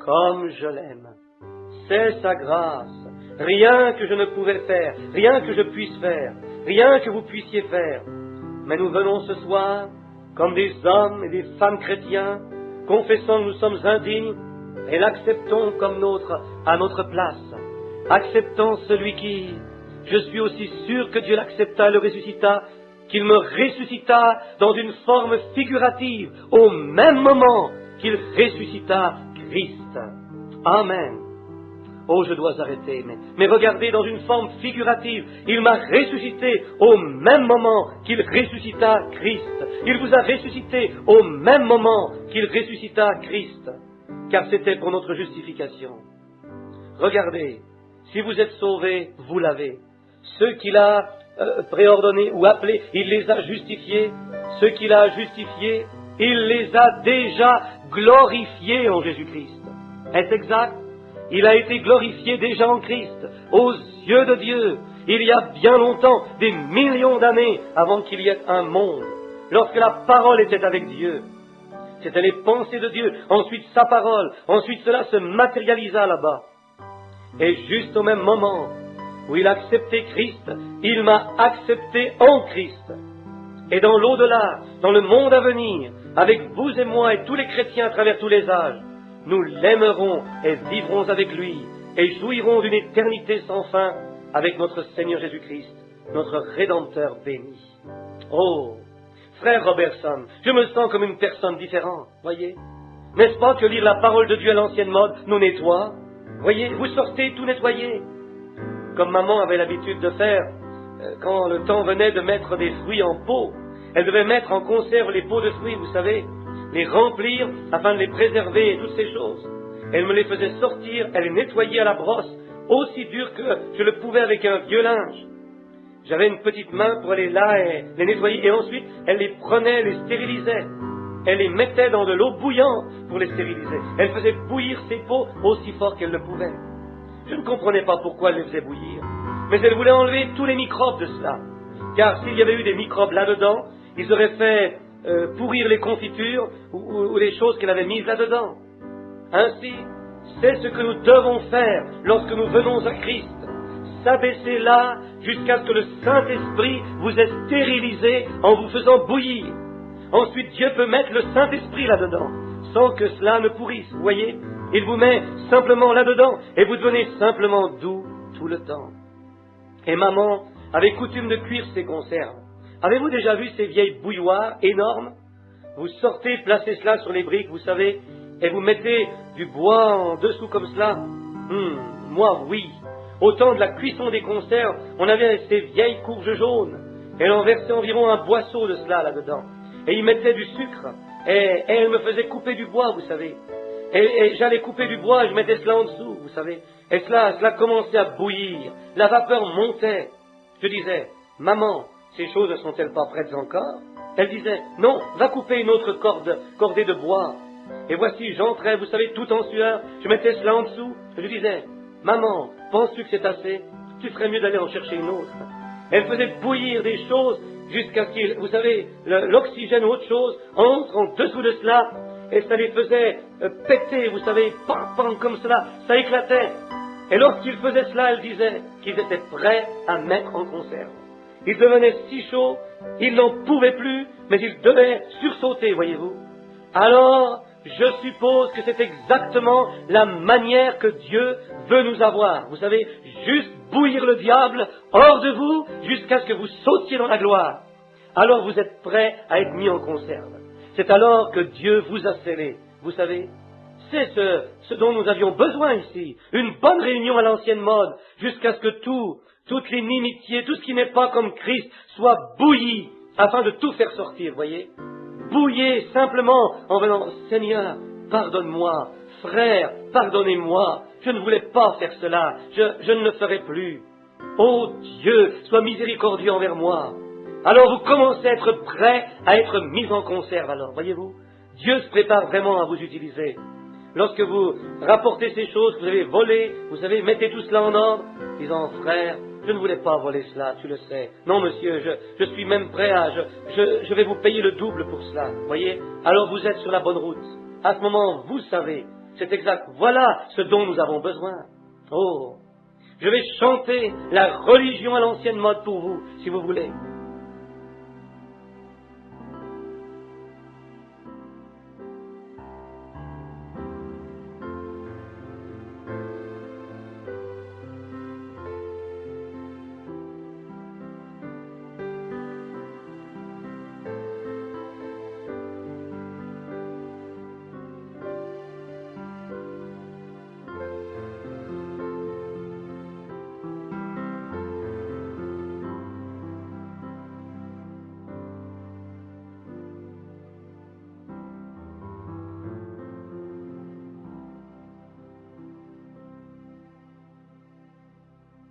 comme je l'aime. C'est sa grâce. Rien que je ne pouvais faire, rien que je puisse faire, rien que vous puissiez faire. Mais nous venons ce soir, comme des hommes et des femmes chrétiens, confessant que nous sommes indignes, et l'acceptons comme à notre place. Acceptant celui qui, je suis aussi sûr que Dieu l'accepta et le ressuscita, qu'il me ressuscita dans une forme figurative, au même moment qu'il ressuscita Christ. Amen. Oh, je dois arrêter, mais regardez, dans une forme figurative, il m'a ressuscité au même moment qu'il ressuscita Christ. Il vous a ressuscité au même moment qu'il ressuscita Christ, car c'était pour notre justification. Regardez, si vous êtes sauvés, vous l'avez. Ceux qu'il a préordonnés ou appelés, il les a justifiés. Ceux qu'il a justifiés, il les a déjà glorifiés en Jésus-Christ. Est-ce exact? Il a été glorifié déjà en Christ, aux yeux de Dieu, il y a bien longtemps, des millions d'années avant qu'il y ait un monde, lorsque la parole était avec Dieu. C'était les pensées de Dieu, ensuite sa parole, ensuite cela se matérialisa là-bas. Et juste au même moment où il a accepté Christ, il m'a accepté en Christ. Et dans l'au-delà, dans le monde à venir, avec vous et moi et tous les chrétiens à travers tous les âges, nous l'aimerons et vivrons avec lui et jouirons d'une éternité sans fin avec notre Seigneur Jésus-Christ, notre Rédempteur béni. Oh, frère Robertson, je me sens comme une personne différente, voyez. N'est-ce pas que lire la parole de Dieu à l'ancienne mode nous nettoie? Voyez, vous sortez tout nettoyé. Comme maman avait l'habitude de faire, quand le temps venait de mettre des fruits en pot, elle devait mettre en conserve les pots de fruits, vous savez, les remplir afin de les préserver et toutes ces choses. Elle me les faisait sortir, elle les nettoyait à la brosse, aussi dur que je le pouvais avec un vieux linge. J'avais une petite main pour aller là et les nettoyer, et ensuite elle les prenait, les stérilisait. Elle les mettait dans de l'eau bouillante pour les stériliser. Elle faisait bouillir ses pots aussi fort qu'elle le pouvait. Je ne comprenais pas pourquoi elle les faisait bouillir, mais elle voulait enlever tous les microbes de cela. Car s'il y avait eu des microbes là-dedans, ils auraient fait pourrir les confitures ou les choses qu'elle avait mises là-dedans. Ainsi, c'est ce que nous devons faire lorsque nous venons à Christ. S'abaisser là jusqu'à ce que le Saint-Esprit vous ait stérilisé en vous faisant bouillir. Ensuite, Dieu peut mettre le Saint-Esprit là-dedans, sans que cela ne pourrisse. Vous voyez, il vous met simplement là-dedans et vous devenez simplement doux tout le temps. Et maman avait coutume de cuire ses conserves. Avez-vous déjà vu ces vieilles bouilloires énormes? Vous sortez, placez cela sur les briques, vous savez, et vous mettez du bois en dessous comme cela. Moi, oui. Au temps de la cuisson des conserves, on avait ces vieilles courges jaunes. Elle en versait environ un boisseau de cela là-dedans. Et il mettait du sucre. Et elle me faisait couper du bois, vous savez. Et j'allais couper du bois et je mettais cela en dessous, vous savez. Et cela commençait à bouillir. La vapeur montait. Je disais, maman, ces choses ne sont-elles pas prêtes encore? Elle disait, non, va couper une autre cordée de bois. Et voici, j'entrais, vous savez, tout en sueur, je mettais cela en dessous. Je disais, maman, penses-tu que c'est assez? Tu ferais mieux d'aller en chercher une autre. Elle faisait bouillir des choses jusqu'à ce qu'il, vous savez, l'oxygène ou autre chose entre en dessous de cela, et ça les faisait péter, vous savez, pam, pam, comme cela, ça éclatait. Et lorsqu'ils faisaient cela, elle disait qu'ils étaient prêts à mettre en conserve. Ils devenaient si chauds, ils n'en pouvaient plus, mais ils devaient sursauter, voyez-vous. Alors, je suppose que c'est exactement la manière que Dieu veut nous avoir. Vous savez, juste bouillir le diable hors de vous jusqu'à ce que vous sautiez dans la gloire. Alors vous êtes prêts à être mis en conserve. C'est alors que Dieu vous a scellé. Vous savez, c'est ce dont nous avions besoin ici. Une bonne réunion à l'ancienne mode, jusqu'à ce que toute l'inimitié, tout ce qui n'est pas comme Christ, soit bouilli, afin de tout faire sortir, voyez. Bouillez simplement en venant, Seigneur, pardonne-moi, frère, pardonnez-moi, je ne voulais pas faire cela, je ne le ferai plus. Oh Dieu, sois miséricordieux envers moi. Alors vous commencez à être prêt à être mis en conserve alors, voyez-vous. Dieu se prépare vraiment à vous utiliser. Lorsque vous rapportez ces choses que vous avez volées, vous savez, mettez tout cela en ordre, disant, frère, je ne voulais pas voler cela, tu le sais. Non, monsieur, je suis même prêt à... Je vais vous payer le double pour cela, voyez. Alors vous êtes sur la bonne route. À ce moment, vous savez C'est exact. Voilà ce dont nous avons besoin. Oh, je vais chanter la religion à l'ancienne mode pour vous, si vous voulez.